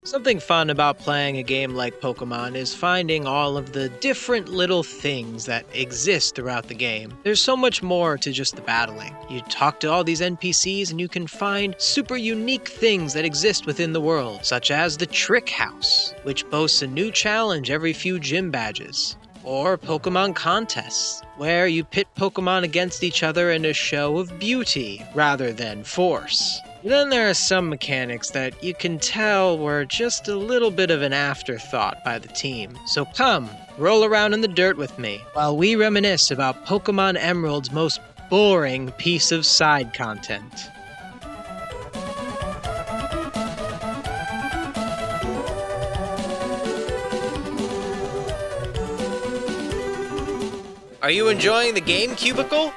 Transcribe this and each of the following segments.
Something fun about playing a game like Pokemon is finding all of the different little things that exist throughout the game. There's so much more to just the battling. You talk to all these NPCs and you can find super unique things that exist within the world, such as the Trick House, which boasts a new challenge every few gym badges. Or Pokemon contests, where you pit Pokemon against each other in a show of beauty rather than force. Then there are some mechanics that you can tell were just a little bit of an afterthought by the team. So come, roll around in the dirt with me, while we reminisce about Pokemon Emerald's most boring piece of side content. Are you enjoying the Game Cubicle?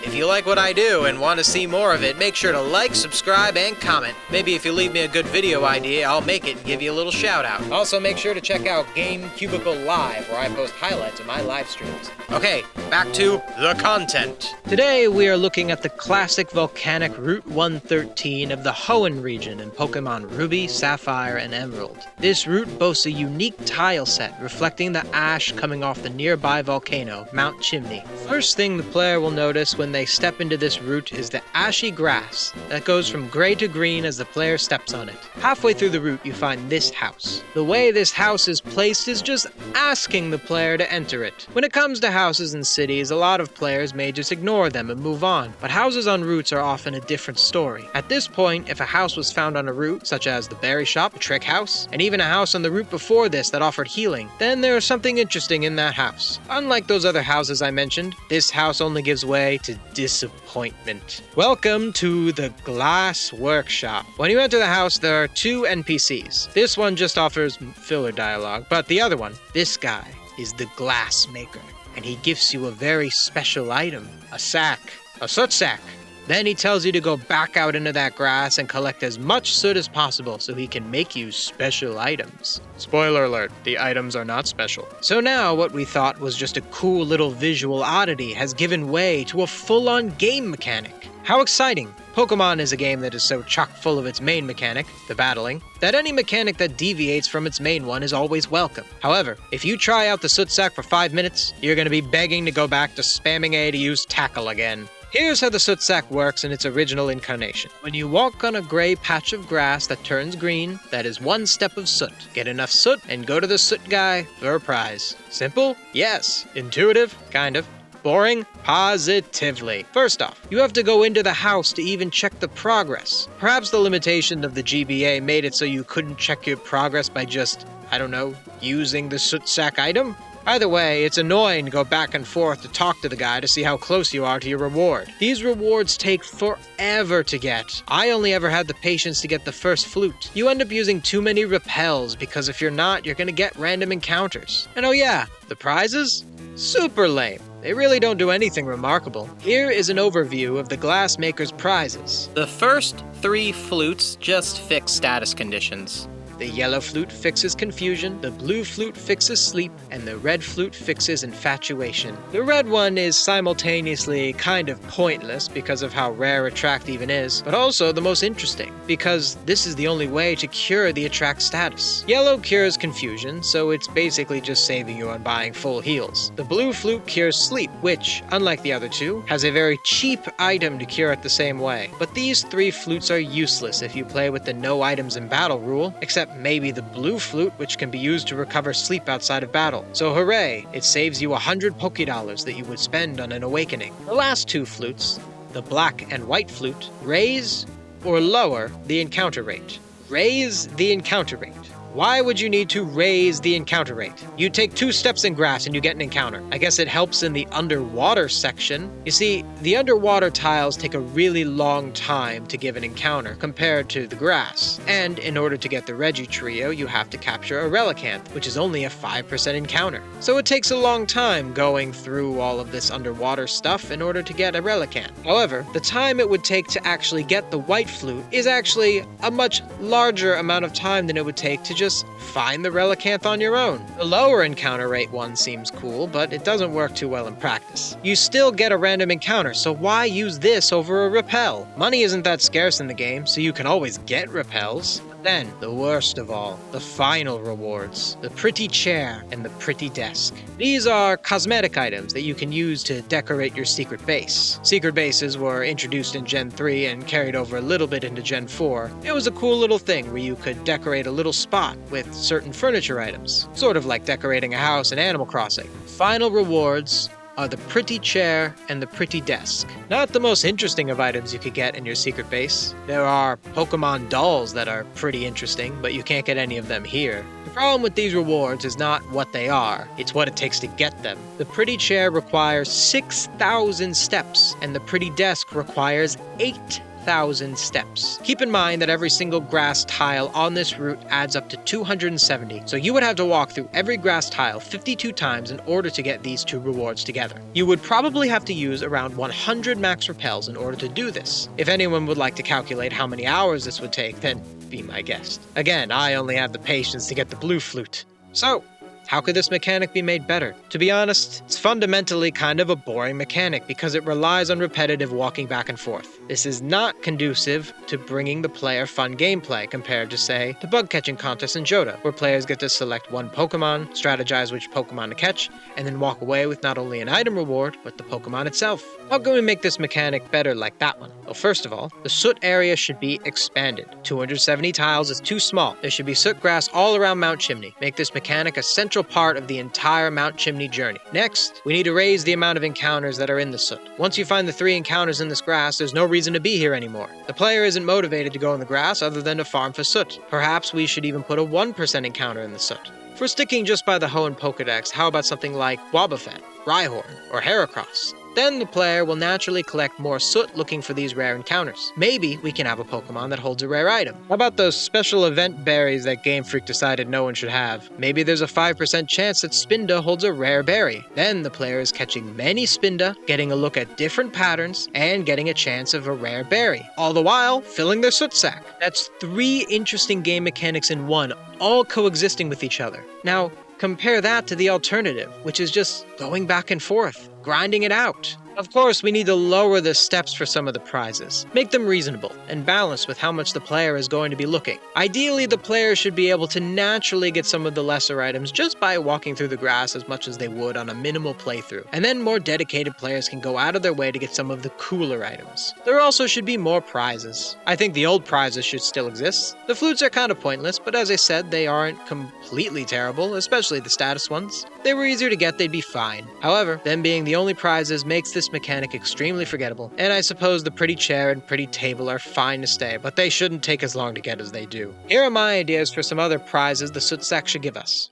If you like what I do and want to see more of it, make sure to like, subscribe, and comment. Maybe if you leave me a good video idea, I'll make it and give you a little shout out. Also, make sure to check out Game Cubicle Live, where I post highlights of my live streams. Okay, back to the content. Today, we are looking at the classic volcanic Route 113 of the Hoenn region in Pokemon Ruby, Sapphire, and Emerald. This route boasts a unique tile set reflecting the ash coming off the nearby volcano, Mount Chimney. First thing the player will notice when they step into this route is the ashy grass that goes from gray to green as the player steps on it. Halfway through the route, you find this house. The way this house is placed is just asking the player to enter it. When it comes to houses in cities, a lot of players may just ignore them and move on, but houses on routes are often a different story. At this point, if a house was found on a route, such as the berry shop, a trick house, and even a house on the route before this that offered healing, then there is something interesting in that house. Unlike those other houses I mentioned, this house only gives way to disappointment. Welcome to the Glass Workshop. When you enter the house, there are two NPCs. This one just offers filler dialogue, but the other one, this guy, is the Glass Maker, and he gives you a very special item, a sack, a Soot Sack. Then he tells you to go back out into that grass and collect as much soot as possible so he can make you special items. Spoiler alert, the items are not special. So now what we thought was just a cool little visual oddity has given way to a full-on game mechanic. How exciting! Pokemon is a game that is so chock full of its main mechanic, the battling, that any mechanic that deviates from its main one is always welcome. However, if you try out the Soot Sack for 5 minutes, you're going to be begging to go back to spamming A to use Tackle again. Here's how the Soot Sack works in its original incarnation. When you walk on a gray patch of grass that turns green, that is 1 step of soot. Get enough soot and go to the soot guy for a prize. Simple? Yes. Intuitive? Kind of. Boring? Positively. First off, you have to go into the house to even check the progress. Perhaps the limitation of the GBA made it so you couldn't check your progress by just, I don't know, using the Soot Sack item? Either way, it's annoying to go back and forth to talk to the guy to see how close you are to your reward. These rewards take forever to get. I only ever had the patience to get the first flute. You end up using too many repels because if you're not, you're gonna get random encounters. And oh yeah, the prizes? Super lame. They really don't do anything remarkable. Here is an overview of the Glass Maker's prizes. The first 3 flutes just fix status conditions. The yellow flute fixes confusion, the blue flute fixes sleep, and the red flute fixes infatuation. The red one is simultaneously kind of pointless because of how rare Attract even is, but also the most interesting, because this is the only way to cure the Attract status. Yellow cures confusion, so it's basically just saving you on buying full heals. The blue flute cures sleep, which, unlike the other two, has a very cheap item to cure it the same way. But these 3 flutes are useless if you play with the no items in battle rule, except maybe the blue flute, which can be used to recover sleep outside of battle. So hooray, it saves you 100 Pokédollars that you would spend on an awakening. The last 2 flutes, the black and white flute, raise or lower the encounter rate. Raise the encounter rate. Why would you need to raise the encounter rate? You take 2 steps in grass and you get an encounter. I guess it helps in the underwater section. You see, the underwater tiles take a really long time to give an encounter compared to the grass. And in order to get the Regi Trio, you have to capture a Relicanth, which is only a 5% encounter. So it takes a long time going through all of this underwater stuff in order to get a Relicanth. However, the time it would take to actually get the white flute is actually a much larger amount of time than it would take to just find the Relicanth on your own. The lower encounter rate one seems cool, but it doesn't work too well in practice. You still get a random encounter, so why use this over a repel? Money isn't that scarce in the game, so you can always get repels. Then, the worst of all, the final rewards, the pretty chair and the pretty desk. These are cosmetic items that you can use to decorate your secret base. Secret bases were introduced in Gen 3 and carried over a little bit into Gen 4. It was a cool little thing where you could decorate a little spot with certain furniture items, sort of like decorating a house in Animal Crossing. Final rewards are the pretty chair and the pretty desk. Not the most interesting of items you could get in your secret base. There are Pokemon dolls that are pretty interesting, but you can't get any of them here. The problem with these rewards is not what they are, it's what it takes to get them. The pretty chair requires 6,000 steps, and the pretty desk requires 8,000 steps. Keep in mind that every single grass tile on this route adds up to 270, so you would have to walk through every grass tile 52 times in order to get these two rewards together. You would probably have to use around 100 max repels in order to do this. If anyone would like to calculate how many hours this would take, then be my guest. Again, I only have the patience to get the blue flute. So, how could this mechanic be made better? To be honest, it's fundamentally kind of a boring mechanic because it relies on repetitive walking back and forth. This is not conducive to bringing the player fun gameplay compared to, say, the bug catching contest in Johto, where players get to select one Pokemon, strategize which Pokemon to catch, and then walk away with not only an item reward, but the Pokemon itself. How can we make this mechanic better like that one? Well, first of all, the soot area should be expanded. 270 tiles is too small. There should be soot grass all around Mount Chimney. Make this mechanic a central part of the entire Mount Chimney journey. Next, we need to raise the amount of encounters that are in the soot. Once you find the 3 encounters in this grass, there's no reason to be here anymore. The player isn't motivated to go in the grass other than to farm for soot. Perhaps we should even put a 1% encounter in the soot. If we're sticking just by the Hoenn Pokedex, how about something like Wobbuffet, Rhyhorn, or Heracross? Then the player will naturally collect more soot looking for these rare encounters. Maybe we can have a Pokemon that holds a rare item. How about those special event berries that Gamefreak decided no one should have? Maybe there's a 5% chance that Spinda holds a rare berry. Then the player is catching many Spinda, getting a look at different patterns, and getting a chance of a rare berry. All the while, filling their Soot Sack. That's 3 interesting game mechanics in one, all coexisting with each other. Now, compare that to the alternative, which is just going back and forth, grinding it out. Of course, we need to lower the steps for some of the prizes. Make them reasonable and balanced with how much the player is going to be looking. Ideally, the player should be able to naturally get some of the lesser items just by walking through the grass as much as they would on a minimal playthrough. And then more dedicated players can go out of their way to get some of the cooler items. There also should be more prizes. I think the old prizes should still exist. The flutes are kind of pointless, but as I said, they aren't completely terrible, especially the status ones. If they were easier to get, they'd be fine. However, them being the only prizes makes this mechanic extremely forgettable, and I suppose the pretty chair and pretty table are fine to stay, but they shouldn't take as long to get as they do. Here are my ideas for some other prizes the Soot Sack should give us.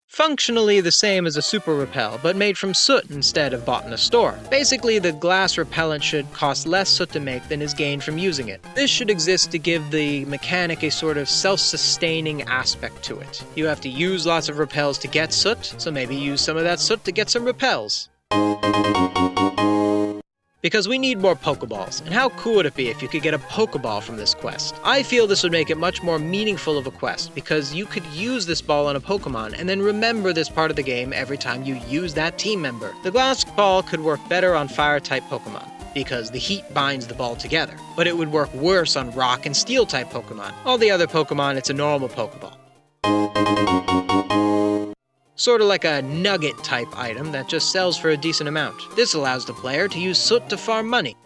Functionally the same as a super repel, but made from soot instead of bought in a store. Basically, the glass repellent should cost less soot to make than is gained from using it. This should exist to give the mechanic a sort of self-sustaining aspect to it. You have to use lots of repels to get soot, so maybe use some of that soot to get some repels. Because we need more Pokeballs, and how cool would it be if you could get a Pokeball from this quest? I feel this would make it much more meaningful of a quest, because you could use this ball on a Pokemon, and then remember this part of the game every time you use that team member. The glass ball could work better on Fire-type Pokemon, because the heat binds the ball together, but it would work worse on Rock and Steel-type Pokemon. All the other Pokemon, it's a normal Pokeball. Sort of like a nugget type item that just sells for a decent amount. This allows the player to use soot to farm money.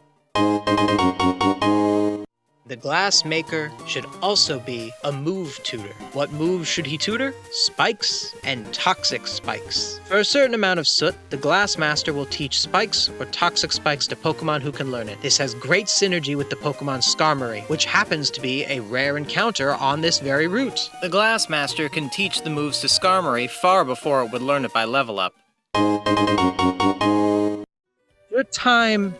The glass maker should also be a move tutor. What moves should he tutor? Spikes and toxic spikes. For a certain amount of soot, the glass master will teach spikes or toxic spikes to Pokemon who can learn it. This has great synergy with the Pokemon Skarmory, which happens to be a rare encounter on this very route. The glass master can teach the moves to Skarmory far before it would learn it by level up. Your time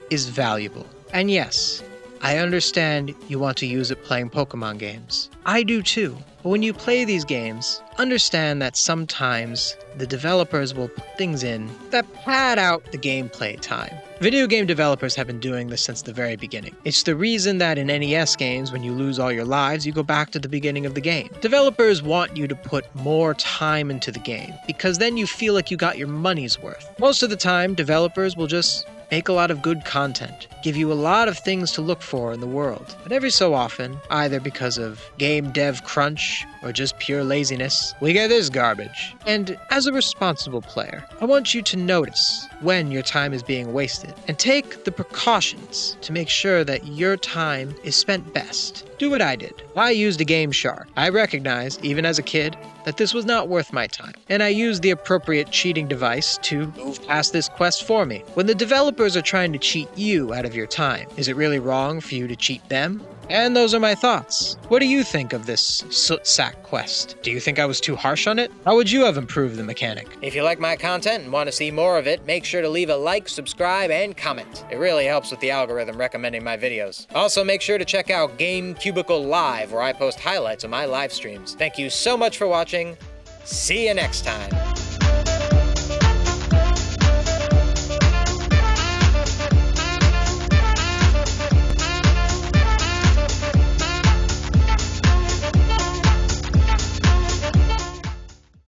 is valuable. And yes, I understand you want to use it playing Pokemon games. I do too. But when you play these games, understand that sometimes the developers will put things in that pad out the gameplay time. Video game developers have been doing this since the very beginning. It's the reason that in NES games, when you lose all your lives, you go back to the beginning of the game. Developers want you to put more time into the game, because then you feel like you got your money's worth. Most of the time, developers will just make a lot of good content. give you a lot of things to look for in the world. But every so often, either because of game dev crunch or just pure laziness, we get this garbage. And as a responsible player, I want you to notice when your time is being wasted and take the precautions to make sure that your time is spent best. Do what I did. I used a Game Shark. I recognized, even as a kid, that this was not worth my time, and I used the appropriate cheating device to move past this quest for me. When the developers are trying to cheat you out of your time, is it really wrong for you to cheat them? And those are my thoughts. What do you think of this Soot Sack quest? Do you think I was too harsh on it? How would you have improved the mechanic? If you like my content and want to see more of it, make sure to leave a like, subscribe, and comment. It really helps with the algorithm recommending my videos. Also, make sure to check out Game Cubicle Live, where I post highlights of my live streams. Thank you so much for watching. See you next time.